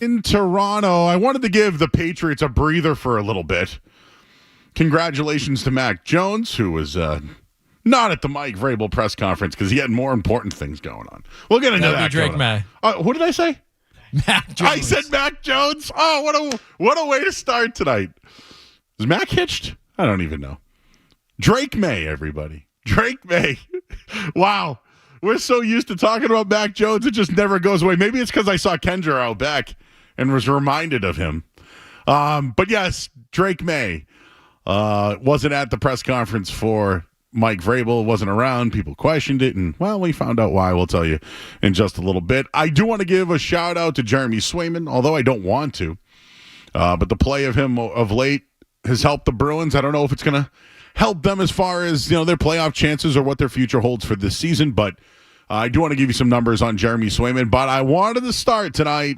in Toronto. I wanted to give the Patriots a breather for a little bit. Congratulations to Mac Jones, who was not at the Mike Vrabel press conference because he had more important things going on. We'll get into that. Drake May. What did I say? Mac Jones. I said Mac Jones. Oh, what a way to start tonight. Is Mac hitched? I don't even know. Drake May, everybody. Drake May. Wow. We're so used to talking about Mac Jones, it just never goes away. Maybe it's because I saw Kendra out back and was reminded of him. But yes, Drake May wasn't at the press conference for Mike Vrabel, wasn't around. People questioned it, and, well, we found out why. We'll tell you in just a little bit. I do want to give a shout-out to Jeremy Swayman, although I don't want to. But the play of him of late has helped the Bruins. I don't know if it's going to help them as far as their playoff chances or what their future holds for this season, but I do want to give you some numbers on Jeremy Swayman. But I wanted to start tonight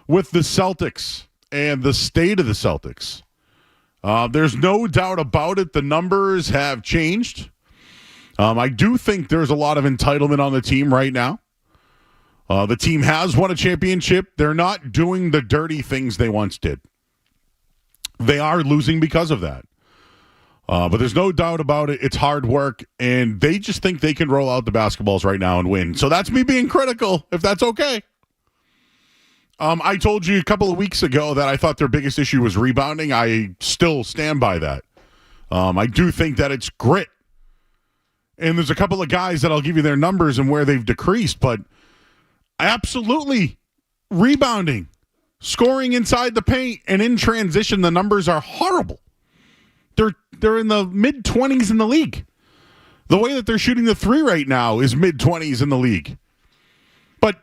with the Celtics and the state of the Celtics. There's no doubt about it. The numbers have changed. I do think there's a lot of entitlement on the team right now. The team has won a championship. They're not doing the dirty things they once did. They are losing because of that. But there's no doubt about it. It's hard work, and they just think they can roll out the basketballs right now and win. So that's me being critical, if that's okay. I told you a couple of weeks ago that I thought their biggest issue was rebounding. I still stand by that. I do think that it's grit. And there's a couple of guys that I'll give you their numbers and where they've decreased, but absolutely rebounding, scoring inside the paint, and in transition, the numbers are horrible. They're in the mid-20s in the league. The way that they're shooting the three right now is mid-20s in the league. But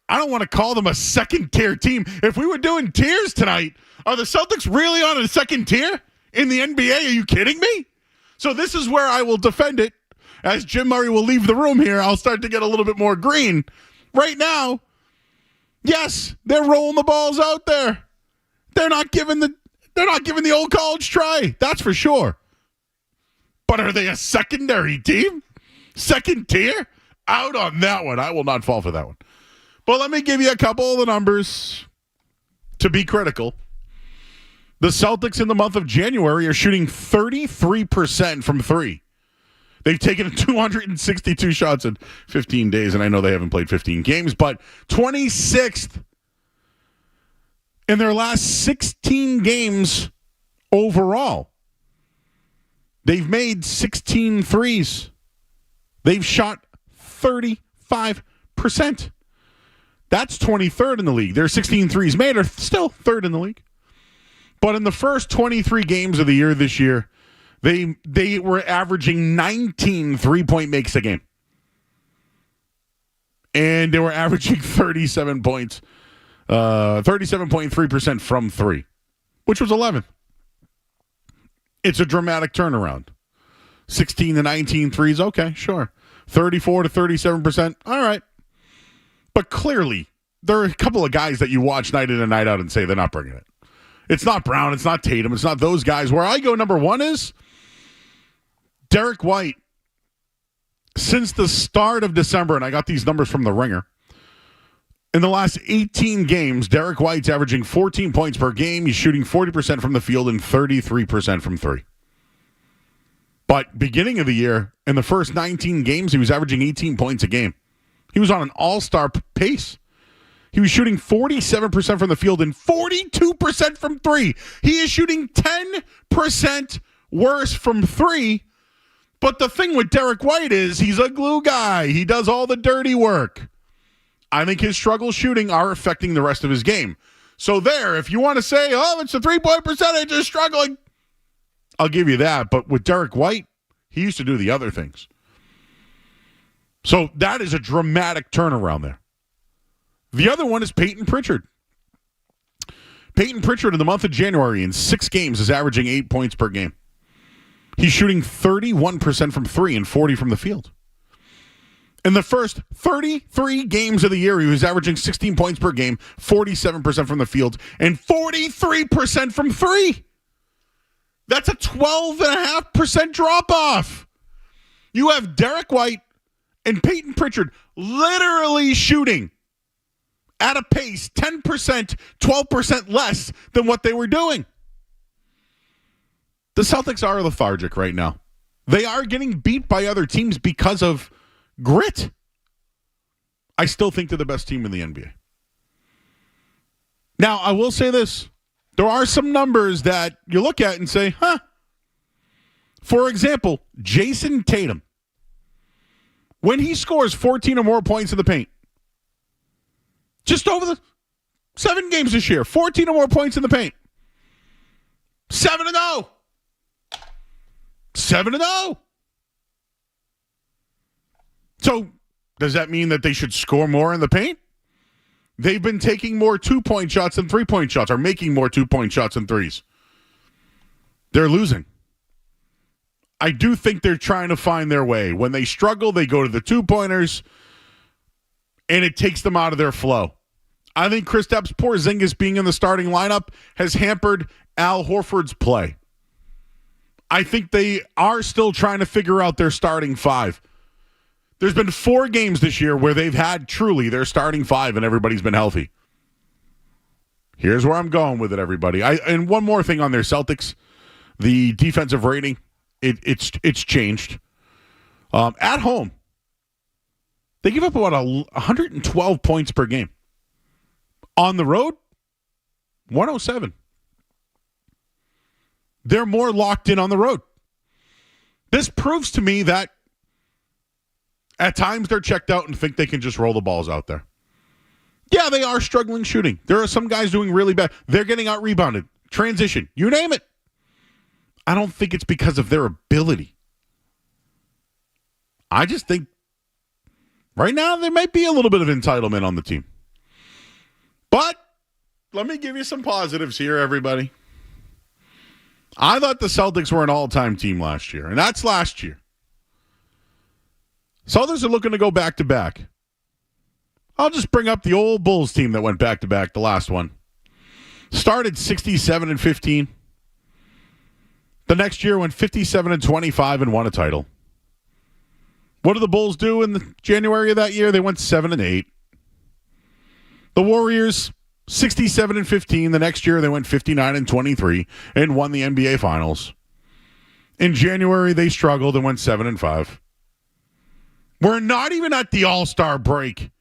I don't want to call them a second-tier team. If we were doing tiers tonight, are the Celtics really on a second tier in the NBA? Are you kidding me? So this is where I will defend it. As Jim Murray will leave the room here, I'll start to get a little bit more green. Right now, yes, they're rolling the balls out there. They're not giving the old college try. That's for sure. But are they a secondary team? Second tier? Out on that one. I will not fall for that one. But let me give you a couple of the numbers to be critical. The Celtics in the month of January are shooting 33% from three. They've taken 262 shots in 15 days, and I know they haven't played 15 games, but 26th in their last 16 games overall. They've made 16 threes. They've shot 35%. That's 23rd in the league. Their 16 threes made are still third in the league. But in the first 23 games of the year this year, they were averaging 19 three-point makes a game. And they were averaging 37 points. 37.3% from three, which was 11th. It's a dramatic turnaround. 16 to 19 threes, okay, sure. 34 to 37%, all right. But clearly, there are a couple of guys that you watch night in and night out and say they're not bringing it. It's not Brown, it's not Tatum, it's not those guys. Where I go number one is Derek White. Since the start of December, and I got these numbers from The Ringer, in the last 18 games, Derek White's averaging 14 points per game. He's shooting 40% from the field and 33% from three. But beginning of the year, in the first 19 games, he was averaging 18 points a game. He was on an all-star pace. He was shooting 47% from the field and 42% from three. He is shooting 10% worse from three. But the thing with Derek White is he's a glue guy. He does all the dirty work. I think his struggles shooting are affecting the rest of his game. So there, if you want to say, oh, it's a three-point percentage is struggling, I'll give you that. But with Derek White, he used to do the other things. So that is a dramatic turnaround there. The other one is Peyton Pritchard. Peyton Pritchard in the month of January in 6 games is averaging 8 points per game. He's shooting 31% from three and 40 from the field. In the first 33 games of the year, he was averaging 16 points per game, 47% from the field, and 43% from three. That's a 12.5% drop-off. You have Derek White and Peyton Pritchard literally shooting at a pace 10%, 12% less than what they were doing. The Celtics are lethargic right now. They are getting beat by other teams because of grit. I still think they're the best team in the NBA. Now, I will say this. There are some numbers that you look at and say, huh. For example, Jason Tatum. When he scores 14 or more points in the paint, just over the 7 games this year, 14 or more points in the paint. 7-0. 7-0. So, does that mean that they should score more in the paint? They've been taking more 2-point shots than 3-point shots, or making more 2-point shots than threes. They're losing. I do think they're trying to find their way. When they struggle, they go to the 2-pointers, and it takes them out of their flow. I think Kristaps Porzingis being in the starting lineup has hampered Al Horford's play. I think they are still trying to figure out their starting 5. There's been 4 games this year where they've had truly their starting 5 and everybody's been healthy. Here's where I'm going with it, everybody. And one more thing on their Celtics. The defensive rating, it's changed. At home, they give up about 112 points per game. On the road, 107. They're more locked in on the road. This proves to me that at times they're checked out and think they can just roll the balls out there. Yeah, they are struggling shooting. There are some guys doing really bad. They're getting out-rebounded. Transition. You name it. I don't think it's because of their ability. I just think right now there might be a little bit of entitlement on the team. But let me give you some positives here, everybody. I thought the Celtics were an all-time team last year, and that's last year. Celtics are looking to go back-to-back. I'll just bring up the old Bulls team that went back-to-back, the last one. Started 67-15. The next year went 57-25 and won a title. What did the Bulls do in January of that year? They went 7-8. The Warriors, 67-15. The next year they went 59-23 and won the NBA Finals. In January they struggled and went 7-5. We're not even at the All-Star break.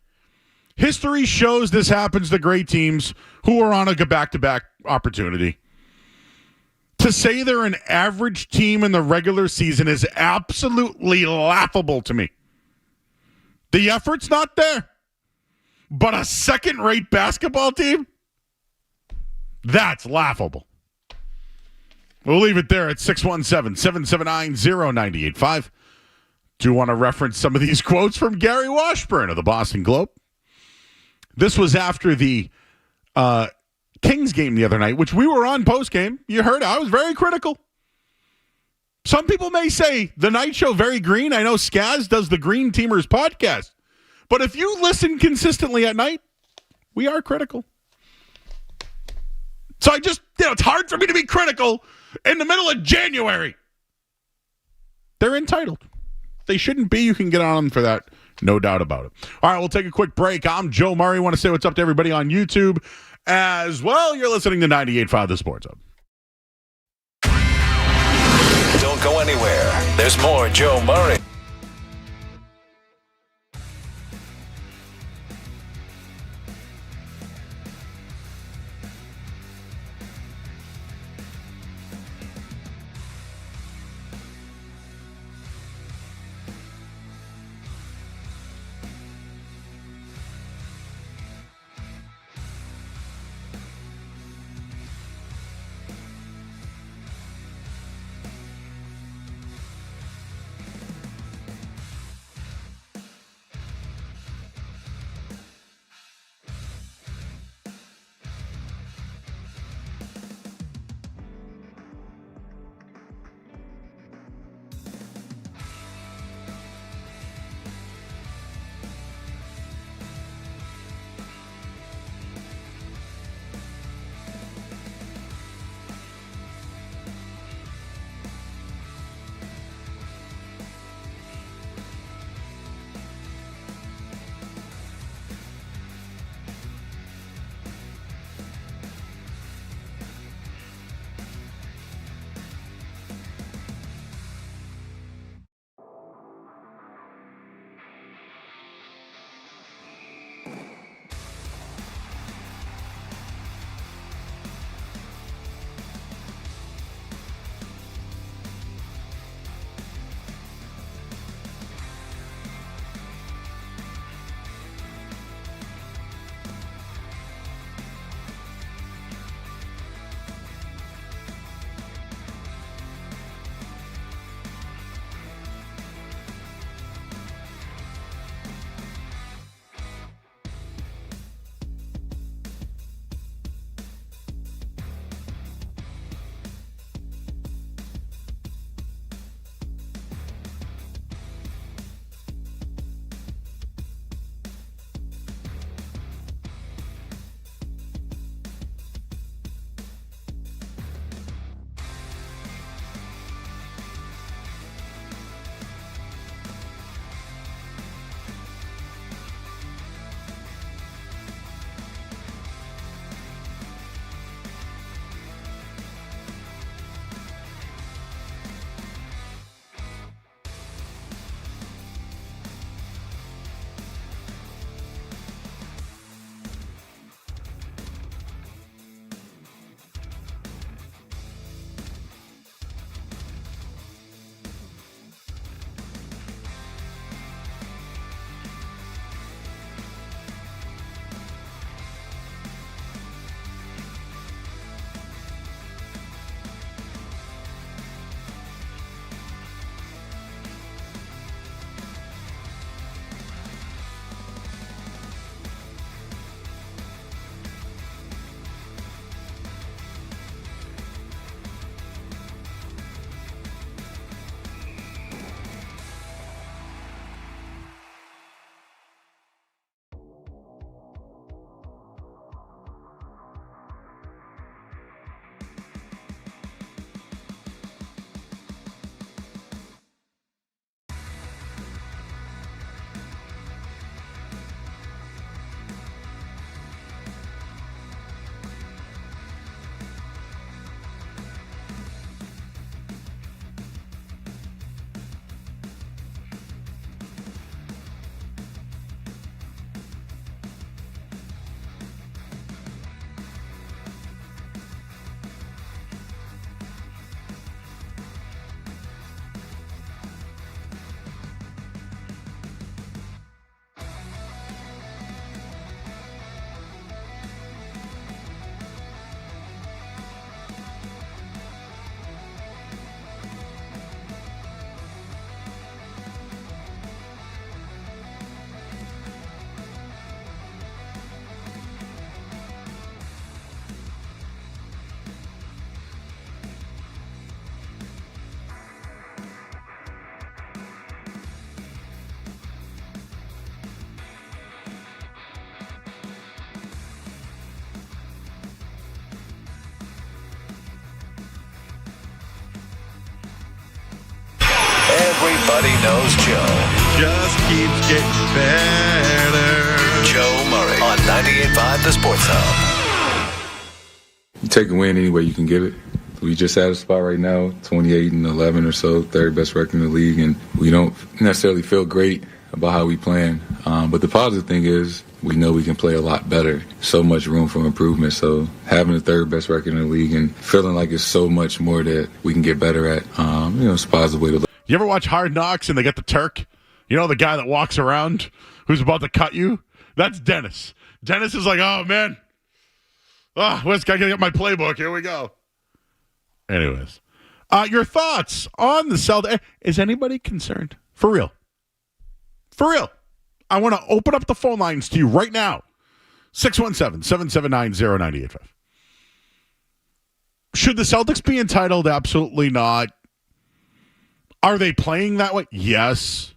History shows this happens to great teams who are on a back-to-back opportunity. To say they're an average team in the regular season is absolutely laughable to me. The effort's not there. But a second-rate basketball team? That's laughable. We'll leave it there at 617-779-0985. Do you want to reference some of these quotes from Gary Washburn of the Boston Globe? This was after the Kings game the other night, which we were on post-game. You heard I was very critical. Some people may say the night show very green. I know Skaz does the Green Teamers podcast. But if you listen consistently at night, we are critical. So I just, it's hard for me to be critical in the middle of January. They're entitled. They shouldn't be. You can get on them for that. No doubt about it. All right, we'll take a quick break. I'm Joe Murray. Want to say what's up to everybody on YouTube as well. You're listening to 98.5 The Sports Hub. Don't go anywhere. There's more Joe Murray. Everybody knows Joe. Just keeps getting better. Joe Murray on 98.5 The Sports Hub. You take a win any way you can get it. We just at a spot right now, 28-11 or so, third best record in the league, and we don't necessarily feel great about how we playing. But the positive thing is we know we can play a lot better. So much room for improvement. So having the third best record in the league and feeling like it's so much more that we can get better at, it's a positive way to look. You ever watch Hard Knocks and they get the Turk? You know, the guy that walks around who's about to cut you? That's Dennis. Dennis is like, oh, man. Where's I gotta get my playbook? Here we go. Anyways, your thoughts on the Celtics? Is anybody concerned? For real. For real. I want to open up the phone lines to you right now. 617-779-0985. Should the Celtics be entitled? Absolutely not. Are they playing that way? Yes.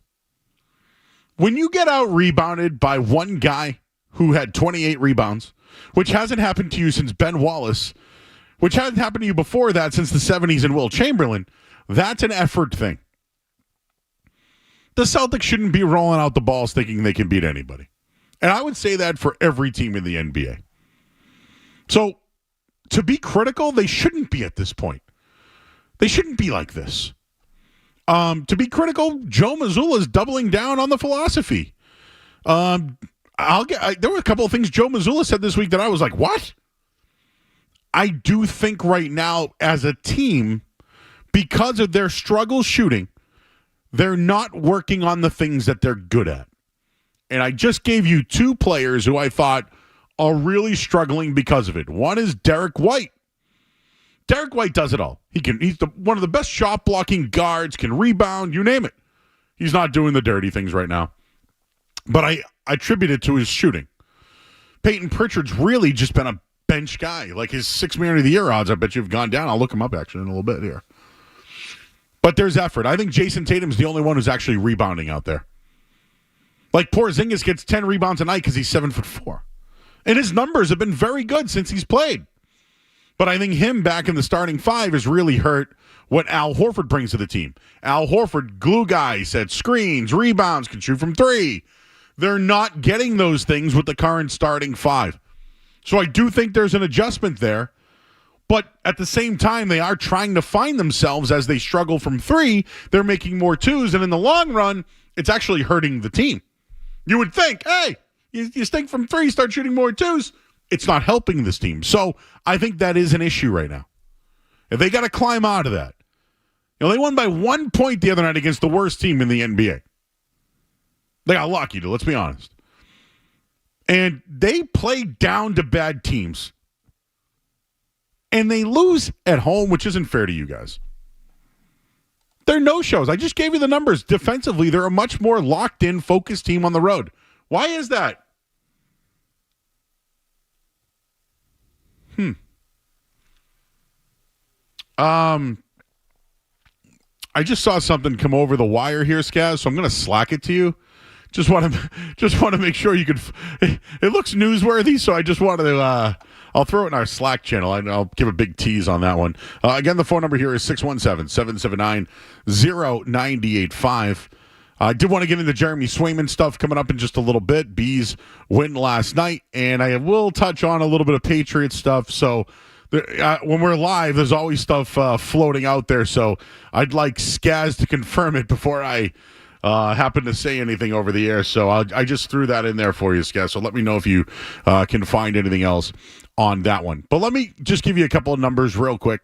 When you get out rebounded by one guy who had 28 rebounds, which hasn't happened to you since Ben Wallace, which hasn't happened to you before that since the 70s and Will Chamberlain, that's an effort thing. The Celtics shouldn't be rolling out the balls thinking they can beat anybody. And I would say that for every team in the NBA. So, to be critical, they shouldn't be at this point. They shouldn't be like this. To be critical, Joe Mazzulla is doubling down on the philosophy. There were a couple of things Joe Mazzulla said this week that I was like, what? I do think right now, as a team, because of their struggle shooting, they're not working on the things that they're good at. And I just gave you two players who I thought are really struggling because of it. One is Derek White. Derek White does it all. He's one of the best shot blocking guards, can rebound, you name it. He's not doing the dirty things right now. But I attribute it to his shooting. Peyton Pritchard's really just been a bench guy. Like his 6th man of the year odds, I bet you've gone down. I'll look him up actually in a little bit here. But there's effort. I think Jason Tatum's the only one who's actually rebounding out there. Like Porzingis gets 10 rebounds a night because he's 7'4". And his numbers have been very good since he's played. But I think him back in the starting five has really hurt what Al Horford brings to the team. Al Horford, glue guy, set screens, rebounds, can shoot from three. They're not getting those things with the current starting five. So I do think there's an adjustment there. But at the same time, they are trying to find themselves as they struggle from three. They're making more twos. And in the long run, it's actually hurting the team. You would think, hey, you stink from three, start shooting more twos. It's not helping this team. So I think that is an issue right now. If they got to climb out of that. They won by 1 point the other night against the worst team in the NBA. They got lucky, let's be honest. And they play down to bad teams. And they lose at home, which isn't fair to you guys. They're no-shows. I just gave you the numbers. Defensively, they're a much more locked-in, focused team on the road. Why is that? I just saw something come over the wire here, Skaz, so I'm going to slack it to you. Just want to make sure you could. It looks newsworthy, so I just wanted to. I'll throw it in our Slack channel. I'll give a big tease on that one. Again, the phone number here is 617-779-0985. I did want to get into Jeremy Swayman stuff coming up in just a little bit. Bees win last night, and I will touch on a little bit of Patriots stuff. So when we're live, there's always stuff floating out there. So I'd like Skaz to confirm it before I happen to say anything over the air. So I just threw that in there for you, Skaz. So let me know if you can find anything else on that one. But let me just give you a couple of numbers real quick.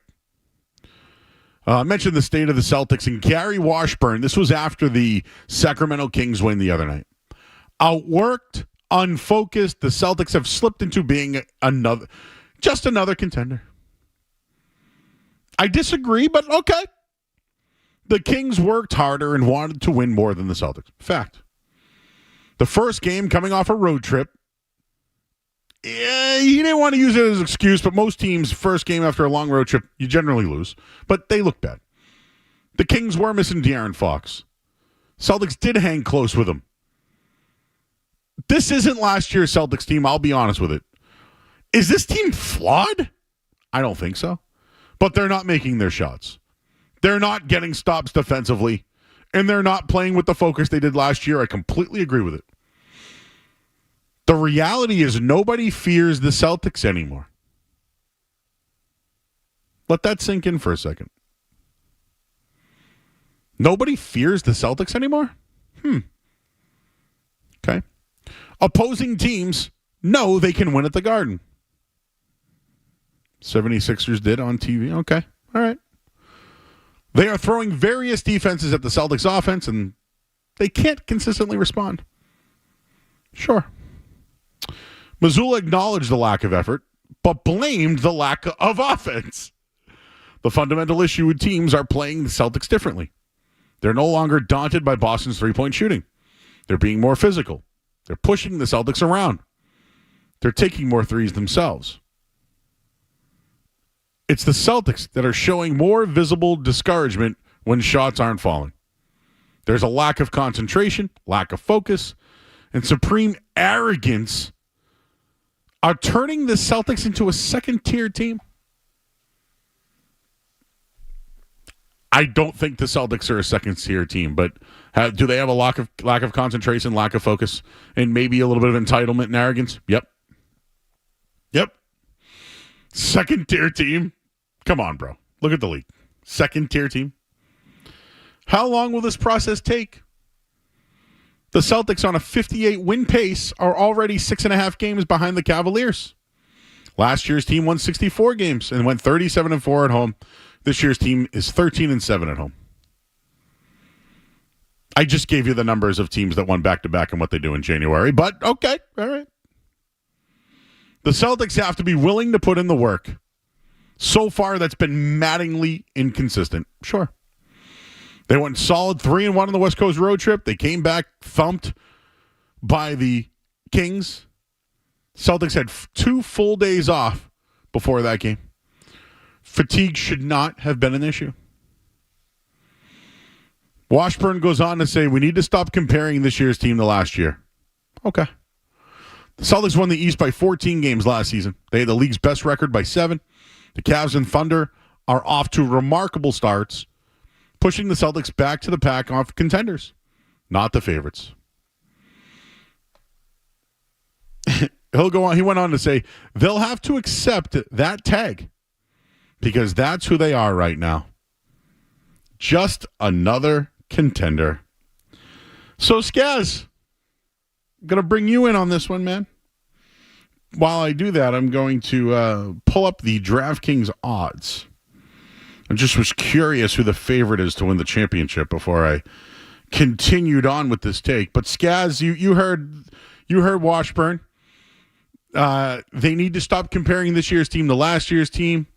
I mentioned the state of the Celtics, and Gary Washburn, this was after the Sacramento Kings win the other night. Outworked, unfocused, the Celtics have slipped into being another contender. I disagree, but okay. The Kings worked harder and wanted to win more than the Celtics. Fact. The first game coming off a road trip, he didn't want to use it as an excuse, but most teams, first game after a long road trip, you generally lose. But they look bad. The Kings were missing De'Aaron Fox. Celtics did hang close with them. This isn't last year's Celtics team, I'll be honest with it. Is this team flawed? I don't think so. But they're not making their shots. They're not getting stops defensively. and they're not playing with the focus they did last year. I completely agree with it. The reality is nobody fears the Celtics anymore. Let that sink in for a second. Nobody fears the Celtics anymore? Okay. Opposing teams know they can win at the Garden. 76ers did on TV. Okay. All right. They are throwing various defenses at the Celtics offense, and they can't consistently respond. Sure. Missoula acknowledged the lack of effort, but blamed the lack of offense. The fundamental issue with teams are playing the Celtics differently. They're no longer daunted by Boston's three-point shooting. They're being more physical. They're pushing the Celtics around. They're taking more threes themselves. It's the Celtics that are showing more visible discouragement when shots aren't falling. There's a lack of concentration, lack of focus, and supreme arrogance are turning the Celtics into a second-tier team. I don't think the Celtics are a second-tier team, but do they have a lack of concentration, lack of focus, and maybe a little bit of entitlement and arrogance? Yep. Second-tier team? Come on, bro. Look at the league. Second-tier team? How long will this process take? The Celtics on a 58-win pace are already 6.5 games behind the Cavaliers. Last year's team won 64 games and went 37-4 at home. This year's team is 13-7 at home. I just gave you the numbers of teams that won back-to-back and what they do in January, but okay, all right. The Celtics have to be willing to put in the work. So far, that's been maddeningly inconsistent. Sure. They went solid 3-1 on the West Coast road trip. They came back thumped by the Kings. Celtics had 2 full days off before that game. Fatigue should not have been an issue. Washburn goes on to say, we need to stop comparing this year's team to last year. Okay. The Celtics won the East by 14 games last season. They had the league's best record by 7. The Cavs and Thunder are off to remarkable starts, pushing the Celtics back to the pack off contenders, not the favorites. He'll go on. He went on to say, they'll have to accept that tag because that's who they are right now. Just another contender. So, Skaz, I'm going to bring you in on this one, man. While I do that, I'm going to pull up the DraftKings odds. I just was curious who the favorite is to win the championship before I continued on with this take. But Skaz, you heard Washburn. They need to stop comparing this year's team to last year's team.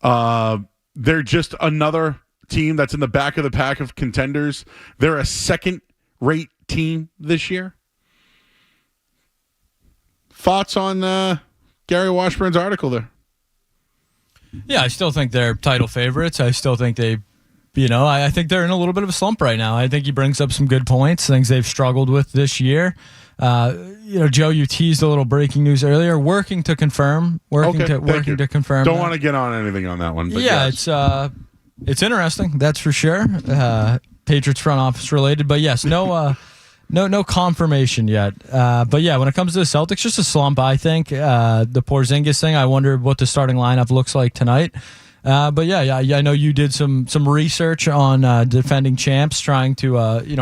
They're just another team that's in the back of the pack of contenders. They're a second-rate team this year. Thoughts on Gary Washburn's article there? Yeah, I still think they're title favorites. I still think I think they're in a little bit of a slump right now. I think he brings up some good points, things they've struggled with this year. Joe, you teased a little breaking news earlier. Working to confirm. Working to confirm. Don't want to get on anything on that one. But yeah, yes. It's interesting. That's for sure. Patriots front office related, but yes, no confirmation yet. But yeah, when it comes to the Celtics, just a slump. I think the Porzingis thing. I wonder what the starting lineup looks like tonight. But yeah, I know you did some research on defending champs trying to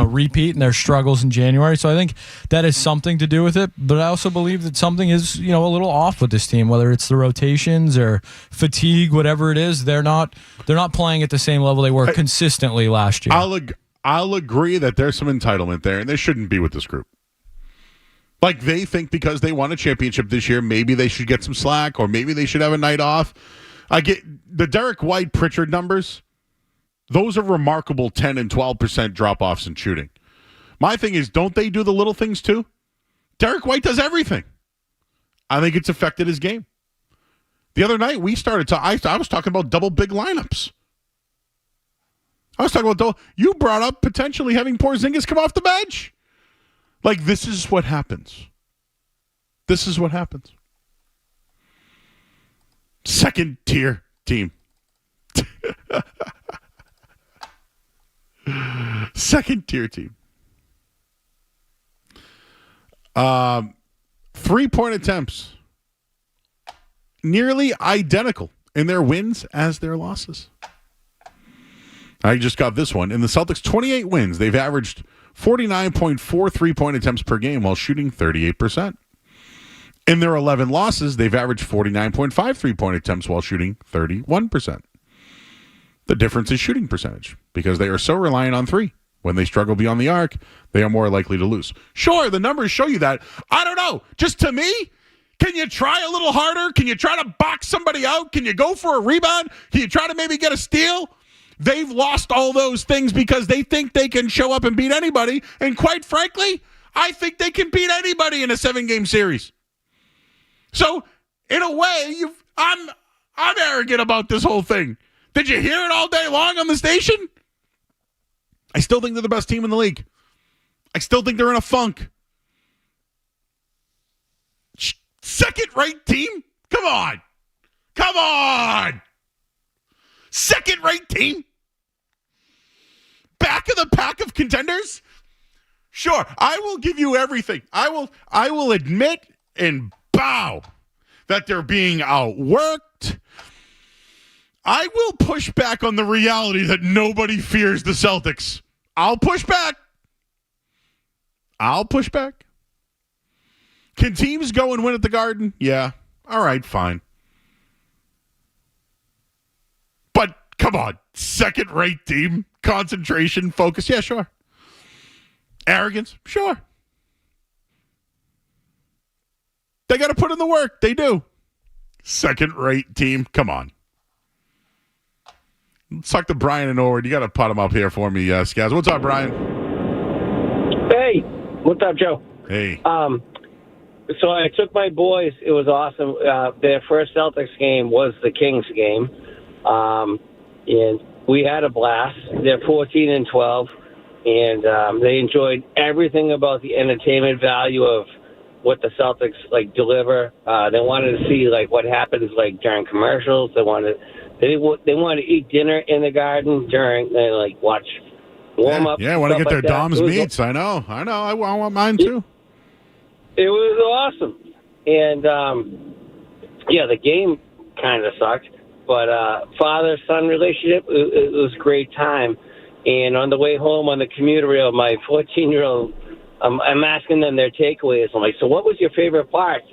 repeat in their struggles in January. So I think that is something to do with it. But I also believe that something is a little off with this team, whether it's the rotations or fatigue, whatever it is. They're not playing at the same level they were consistently last year. I'll agree that there's some entitlement there, and they shouldn't be with this group. Like, they think because they won a championship this year, maybe they should get some slack, or maybe they should have a night off. I get the Derek White Pritchard numbers. Those are remarkable 10 and 12% drop-offs in shooting. My thing is, don't they do the little things too? Derek White does everything. I think it's affected his game. The other night, I was talking about double big lineups. I was talking about, you brought up potentially having Porzingis come off the bench. Like, this is what happens. This is what happens. Second tier team. Second tier team. 3-point attempts. Nearly identical in their wins as their losses. I just got this one. In the Celtics' 28 wins, they've averaged 49.4 3-point attempts per game while shooting 38%. In their 11 losses, they've averaged 49.5 3-point attempts while shooting 31%. The difference is shooting percentage because they are so reliant on three. When they struggle beyond the arc, they are more likely to lose. Sure, the numbers show you that. I don't know. Just to me, can you try a little harder? Can you try to box somebody out? Can you go for a rebound? Can you try to maybe get a steal? They've lost all those things because they think they can show up and beat anybody. And quite frankly, I think they can beat anybody in a 7-game series. So, in a way, I'm arrogant about this whole thing. Did you hear it all day long on the station? I still think they're the best team in the league. I still think they're in a funk. Second-rate team? Come on. Come on. Second-rate team? Back of the pack of contenders? Sure, I will give you everything. I will admit and bow that they're being outworked. I will push back on the reality that nobody fears the Celtics. I'll push back. Can teams go and win at the Garden? Yeah. All right, fine. But come on, second-rate team, concentration, focus. Yeah, sure. Arrogance? Sure. They got to put in the work. They do. Second-rate team. Come on. Let's talk to Brian and Norwood. You got to pot him up here for me, Skaz. What's up, Brian? Hey, what's up, Joe? Hey. So I took my boys. It was awesome. Their first Celtics game was the Kings game, and we had a blast. They're 14-12, and they enjoyed everything about the entertainment value of what the Celtics deliver. They wanted to see what happens during commercials. They wanted to eat dinner in the Garden during watch warm up. Yeah, want to get their Dom's meats. I know. I want mine too. It was awesome, and the game kind of sucked, but father-son relationship, it was a great time. And on the way home on the commuter rail, my 14-year-old, I'm asking them their takeaways. I'm like, so what was your favorite part?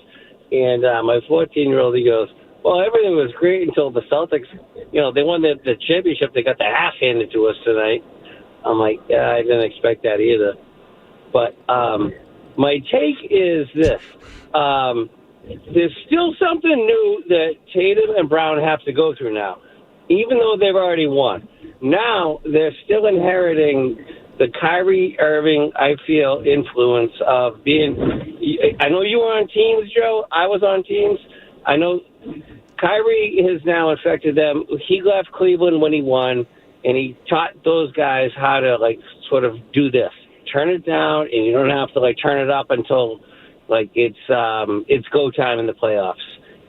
And my 14-year-old, he goes, well, everything was great until the Celtics, they won the championship. They got the half handed to us tonight. I'm like, yeah, I didn't expect that either. But my take is this. There's still something new that Tatum and Brown have to go through now, even though they've already won. Now they're still inheriting the Kyrie Irving, I feel, influence of being – I know you were on teams, Joe. I was on teams. I know Kyrie has now affected them. He left Cleveland when he won, and he taught those guys how to, sort of do this. Turn it down, and you don't have to, turn it up until, it's go time in the playoffs.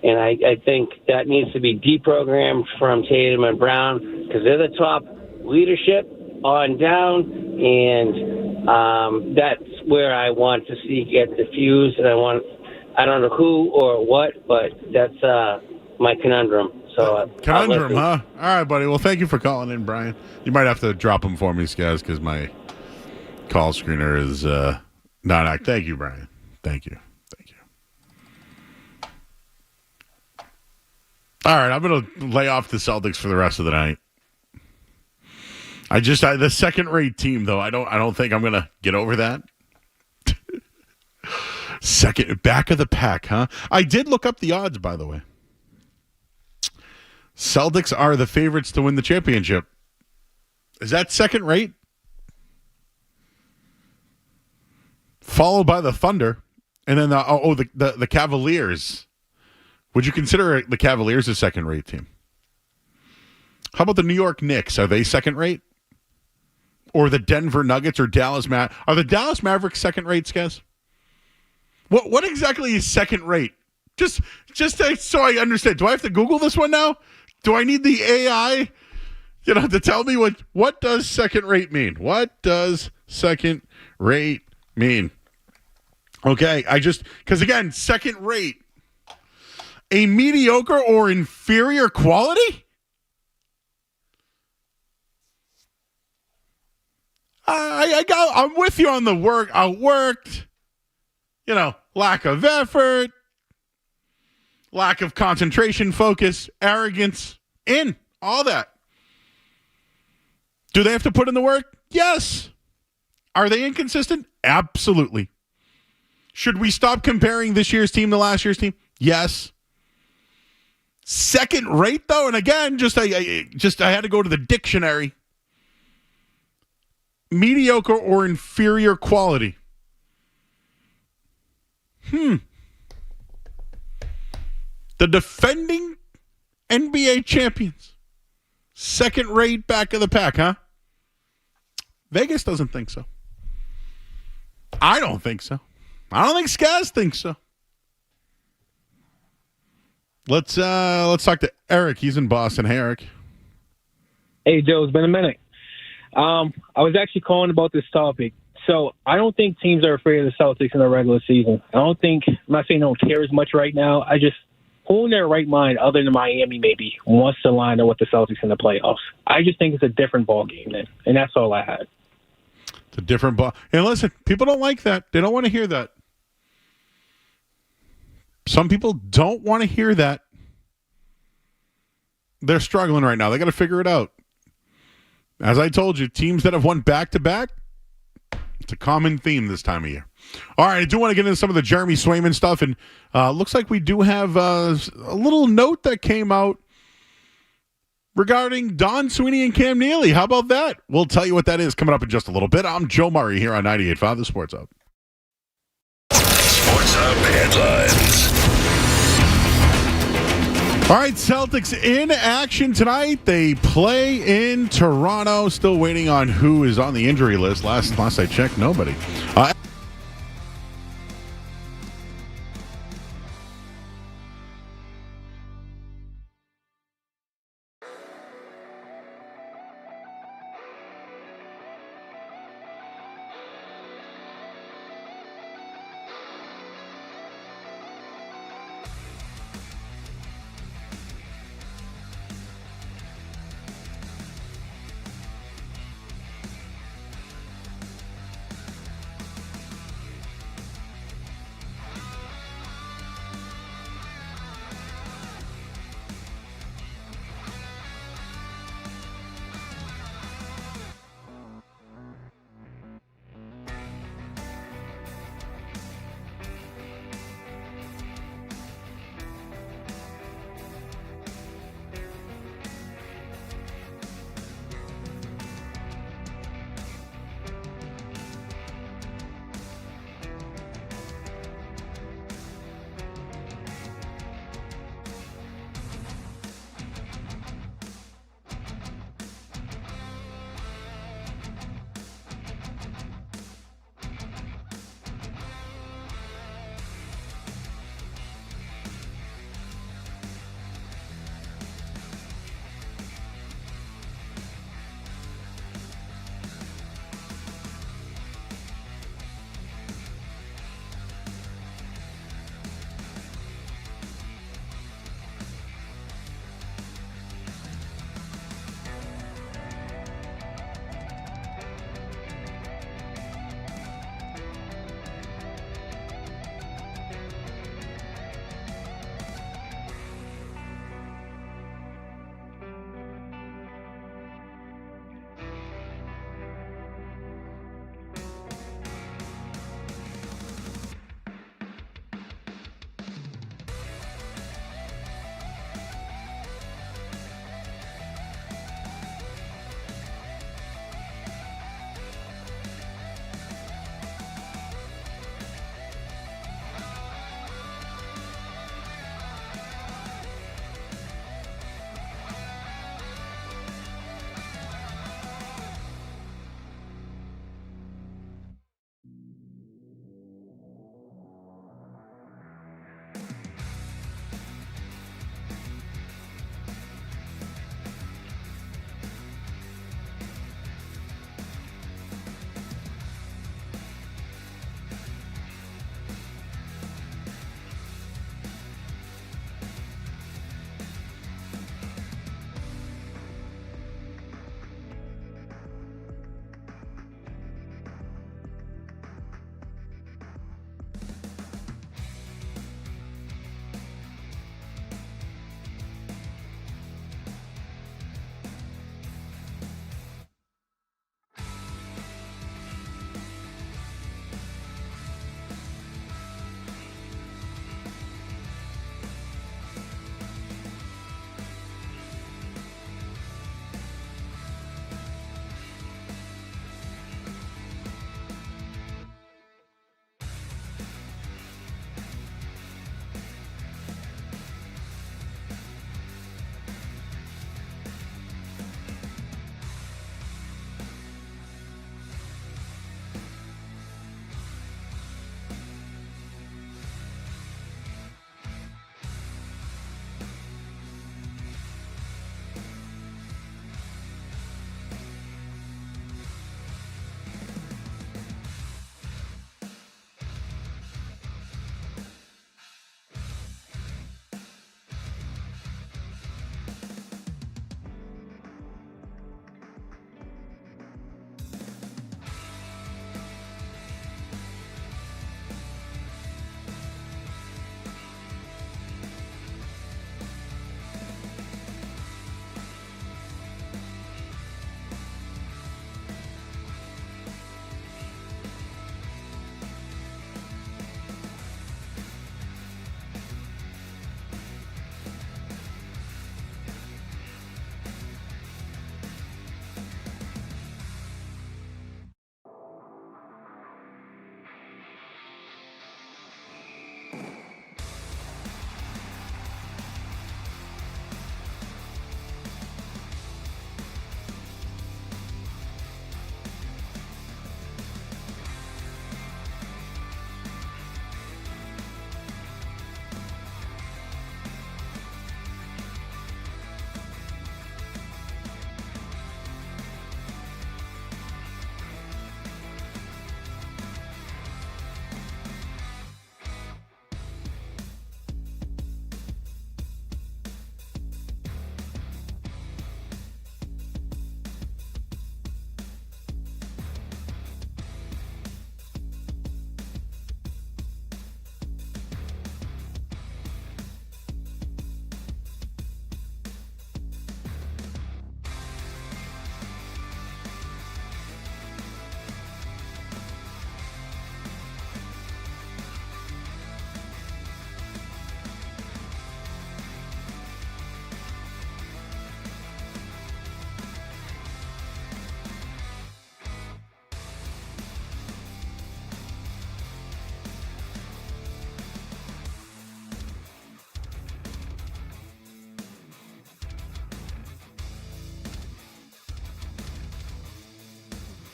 And I think that needs to be deprogrammed from Tatum and Brown because they're the top leadership on down, and that's where I want to see get diffused. And I don't know who or what, but that's my conundrum. So conundrum, huh? All right, buddy. Well, thank you for calling in, Brian. You might have to drop him for me, guys, because my call screener is not active. Thank you, Brian. Thank you. All right, I'm going to lay off the Celtics for the rest of the night. The second-rate team, though, I don't think I'm going to get over that. Back of the pack, huh? I did look up the odds, by the way. Celtics are the favorites to win the championship. Is that second rate? Followed by the Thunder, and then the Cavaliers. Would you consider the Cavaliers a second-rate team? How about the New York Knicks? Are they second-rate? Or the Denver Nuggets or Dallas Are the Dallas Mavericks second-rate, guys? What exactly is second-rate? Just so I understand. Do I have to Google this one now? Do I need the AI To tell me what does second rate mean? What does second rate mean? Okay, because again, second rate, a mediocre or inferior quality? I'm with you on the outworked, lack of effort, lack of concentration, focus, arrogance, all that. Do they have to put in the work? Yes. Are they inconsistent? Absolutely. Should we stop comparing this year's team to last year's team? Yes. Second rate, though, and again, I had to go to the dictionary. Mediocre or inferior quality. The defending NBA champions. Second rate, back of the pack, huh? Vegas doesn't think so. I don't think so. I don't think Skaz thinks so. Let's talk to Eric. He's in Boston. Hey, Eric. Hey, Joe. It's been a minute. I was actually calling about this topic. So I don't think teams are afraid of the Celtics in the regular season. I'm not saying they don't care as much right now. Who in their right mind, other than Miami maybe, wants to line up with the Celtics in the playoffs? I just think it's a different ball game then, and that's all I had. It's a different ball. And listen, people don't like that. They don't want to hear that. Some people don't want to hear that. They're struggling right now. They got to figure it out. As I told you, teams that have won back-to-back, it's a common theme this time of year. All right, I do want to get into some of the Jeremy Swayman stuff, and looks like we do have a little note that came out regarding Don Sweeney and Cam Neely. How about that? We'll tell you what that is coming up in just a little bit. I'm Joe Murray here on 98.5 The Sports Hub. Sports Hub headlines. All right, Celtics in action tonight. They play in Toronto. Still waiting on who is on the injury list. Last I checked, nobody.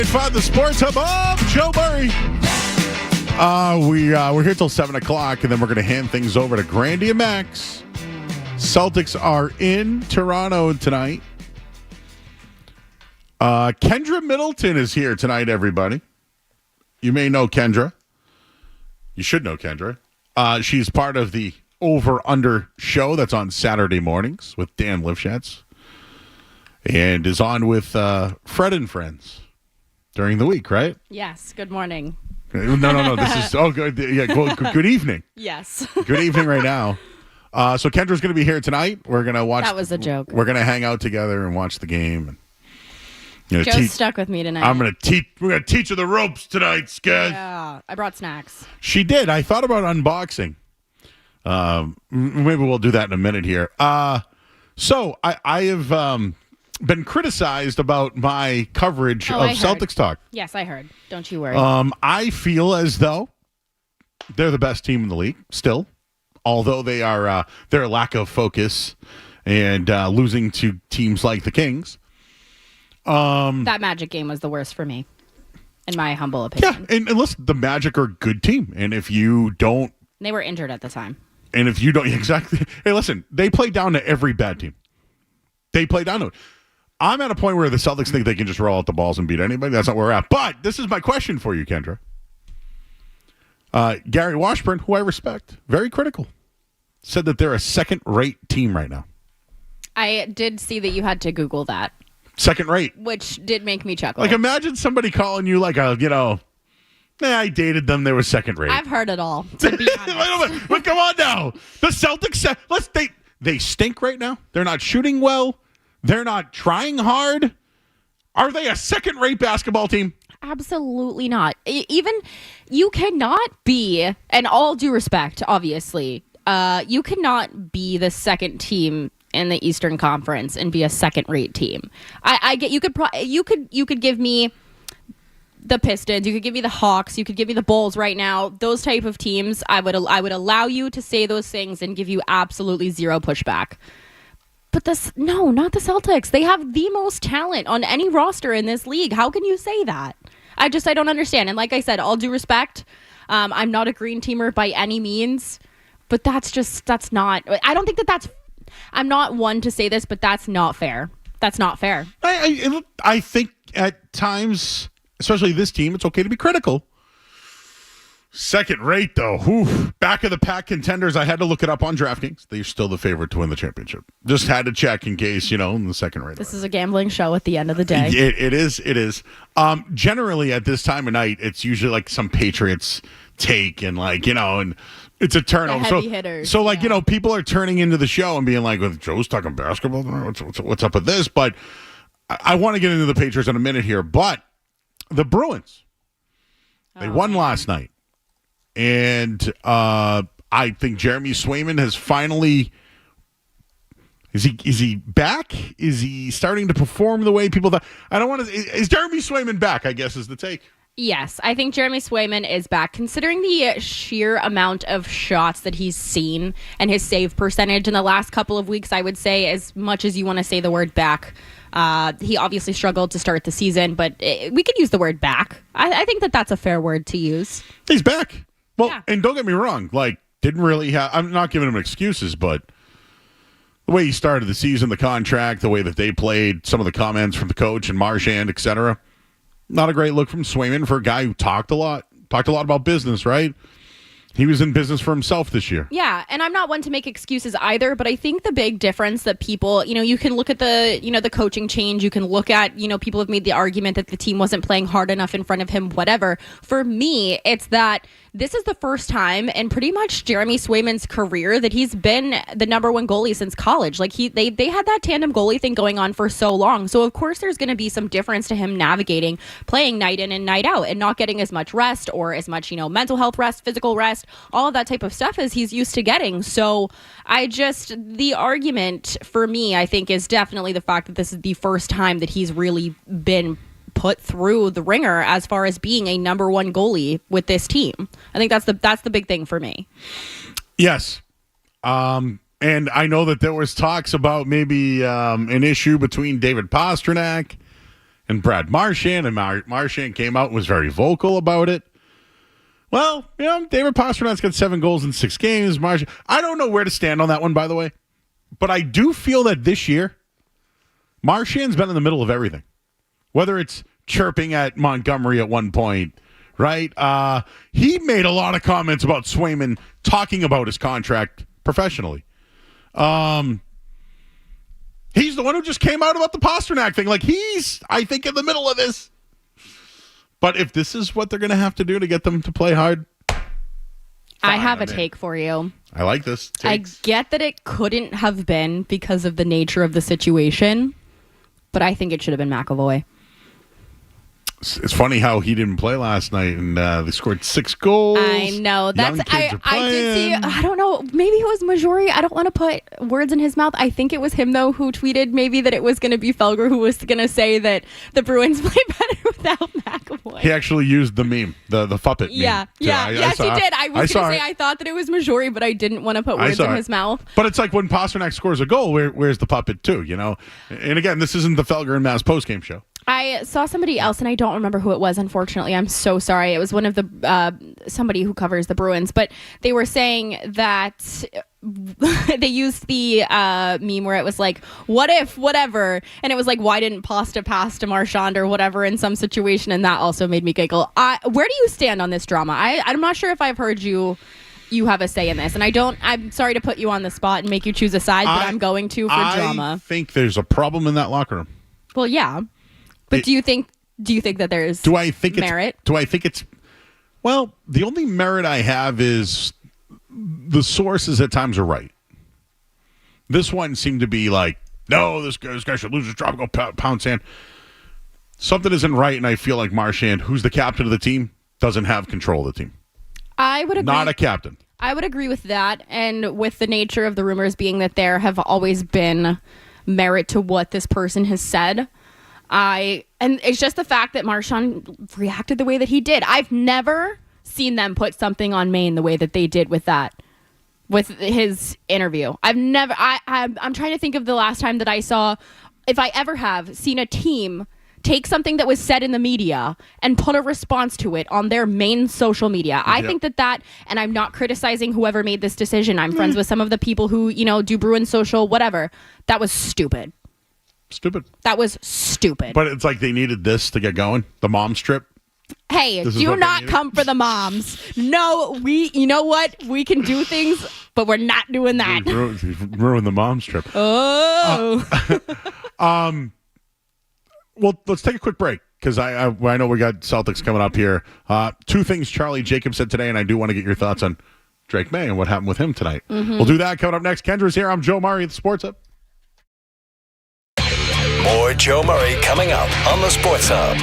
98.5, the Sports Hub of Joe Murray. We're here till 7 o'clock, and then we're going to hand things over to Grandy and Max. Celtics are in Toronto tonight. Kendra Middleton is here tonight, everybody. You may know Kendra. You should know Kendra. She's part of the Over Under show that's on Saturday mornings with Dan Lifshitz, and is on with Fred and Friends during the week, right? Yes. Good morning. No. This is good. Yeah, good evening. Yes. Good evening right now. So Kendra's going to be here tonight. We're going to watch. That was a joke. We're going to hang out together and watch the game. And Joe's stuck with me tonight. We're going to teach her the ropes tonight, Sked. Yeah. I brought snacks. She did. I thought about unboxing. Maybe we'll do that in a minute here. So I have been criticized about my coverage of Celtics talk. Yes, I heard. Don't you worry. I feel as though they're the best team in the league still, although they are their lack of focus and losing to teams like the Kings. That Magic game was the worst for me, in my humble opinion. Yeah, and listen, the Magic are a good team, and if you don't, They were injured at the time. and if you don't exactly, hey, listen, they play down to every bad team. They play down to it. I'm at a point where the Celtics think they can just roll out the balls and beat anybody. That's not where we're at. But this is my question for you, Kendra. Gary Washburn, who I respect, very critical, said that they're a second-rate team right now. I did see that you had to Google that, Second-rate. which did make me chuckle. Like, imagine somebody calling you like I dated them. They were second-rate. I've heard it all, to be honest. But come on now. The Celtics, they stink right now. They're not shooting well. They're not trying hard. Are they a second-rate basketball team? Absolutely not. Even you cannot be, and all due respect, obviously, you cannot be the second team in the Eastern Conference and be a second-rate team. I get you could give me the Pistons, you could give me the Hawks, you could give me the Bulls right now. Those type of teams, I would allow you to say those things and give you absolutely zero pushback. But not the Celtics. They have the most talent on any roster in this league. How can you say that? I don't understand. And like I said, all due respect, I'm not a green teamer by any means, but that's not, I don't think that's, I'm not one to say this, but that's not fair. That's not fair. I think at times, especially this team, it's okay to be critical. Second rate, though. Whew. Back of the pack contenders. I had to look it up on DraftKings. They're still the favorite to win the championship. Just had to check in case, in the second rate. This is a gambling show at the end of the day. It is. Generally, at this time of night, it's usually like some Patriots take and and it's a turnover. The heavy hitters. So people are turning into the show and being like, well, Joe's talking basketball. What's up with this? But I want to get into the Patriots in a minute here. But the Bruins, they won last night. And I think Jeremy Swayman has finally. Is he back? Is he starting to perform the way people thought? I don't want to. Is Jeremy Swayman back? I guess is the take. Yes, I think Jeremy Swayman is back, considering the sheer amount of shots that he's seen and his save percentage in the last couple of weeks. I would say, as much as you want to say the word back, he obviously struggled to start the season, but we could use the word back. I think that's a fair word to use. He's back. Well, yeah. And don't get me wrong, didn't really have. I'm not giving him excuses, but the way he started the season, the contract, the way that they played, some of the comments from the coach and Marchand, etc. Not a great look from Swayman for a guy who talked a lot about business, right? He was in business for himself this year. Yeah, and I'm not one to make excuses either, but I think the big difference that people, you can look at the coaching change, you can look at, people have made the argument that the team wasn't playing hard enough in front of him, whatever. For me, it's that this is the first time in pretty much Jeremy Swayman's career that he's been the number one goalie since college. They had that tandem goalie thing going on for so long. So of course there's going to be some difference to him navigating playing night in and night out and not getting as much rest or as much, mental health rest, physical rest, all of that type of stuff as he's used to getting. So the argument for me, I think, is definitely the fact that this is the first time that he's really been put through the ringer as far as being a number one goalie with this team. I think that's the big thing for me. Yes. And I know that there was talks about maybe an issue between David Pastrnak and Brad Marchand, and Marchand came out and was very vocal about it. Well, David Pasternak's got 7 goals in 6 games. I don't know where to stand on that one, by the way, but I do feel that this year, Marchand's been in the middle of everything, whether it's chirping at Montgomery at one point, right? He made a lot of comments about Swayman talking about his contract professionally. He's the one who just came out about the Pasternak thing. Like, he's, I think, in the middle of this. But if this is what they're going to have to do to get them to play hard, I have a take for you. I like this. Takes. I get that it couldn't have been because of the nature of the situation, but I think it should have been McAvoy. It's funny how he didn't play last night, and they scored 6 goals. I know. I did see. I don't know. Maybe it was Majori. I don't want to put words in his mouth. I think it was him though who tweeted maybe that it was going to be Felger who was going to say that the Bruins play better without McAvoy. He actually used the meme, the Fuppet meme. Yes, he did. I was going to say I thought that it was Majori, but I didn't want to put words in his mouth. But it's like when Pasternak scores a goal, where's the puppet too? And again, this isn't the Felger and Maz postgame show. I saw somebody else, and I don't remember who it was, unfortunately. I'm so sorry. It was one of the somebody who covers the Bruins, but they were saying that they used the meme where it was like, what if, whatever, and it was like, why didn't Pasta pass to Marchand or whatever in some situation, and that also made me giggle. Where do you stand on this drama? I'm not sure if I've heard you have a say in this, and I'm sorry to put you on the spot and make you choose a side, but I'm going to for drama. I think there's a problem in that locker room. Well, yeah. But do you think that there's merit? Do I think it's well, the only merit I have is the sources at times are right. This one seemed to be like, no, this guy should lose his job, go pound sand. Something isn't right, and I feel like Marchand, who's the captain of the team, doesn't have control of the team. I would agree. Not a captain. I would agree with that, and with the nature of the rumors being that there have always been merit to what this person has said. And it's just the fact that Marchand reacted the way that he did. I've never seen them put something on Maine the way that they did with his interview. I'm trying to think of the last time that I saw, if I ever have seen a team take something that was said in the media and put a response to it on their main social media. I think that, and I'm not criticizing whoever made this decision. I'm friends with some of the people who, do Bruins social, whatever. That was stupid. That was stupid. But it's like they needed this to get going. The mom strip. Hey, do not come for the moms. No, you know what? We can do things, but we're not doing that. Ruin the mom strip. Oh. Well, let's take a quick break because I know we got Celtics coming up here. 2 things Charlie Jacobs said today, and I do want to get your thoughts on Drake May and what happened with him tonight. Mm-hmm. We'll do that coming up next. Kendra's here. I'm Joe Murray at the Sports Hub. More Joe Murray coming up on the Sports Hub.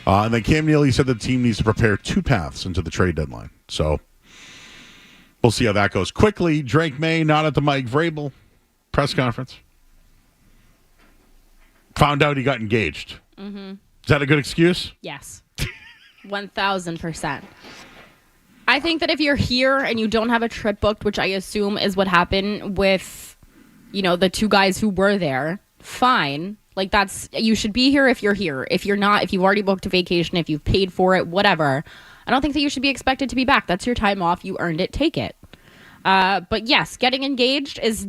And then Cam Neely said the team needs to prepare 2 paths into the trade deadline. So we'll see how that goes. Quickly, Drake May not at the Mike Vrabel press conference. Found out he got engaged. Mm-hmm. Is that a good excuse? Yes. 1,000%. I think that if you're here and you don't have a trip booked, which I assume is what happened with, the 2 guys who were there, fine. Like, you should be here if you're here. If you're not, if you've already booked a vacation, if you've paid for it, whatever, I don't think that you should be expected to be back. That's your time off. You earned it. Take it. But yes, getting engaged is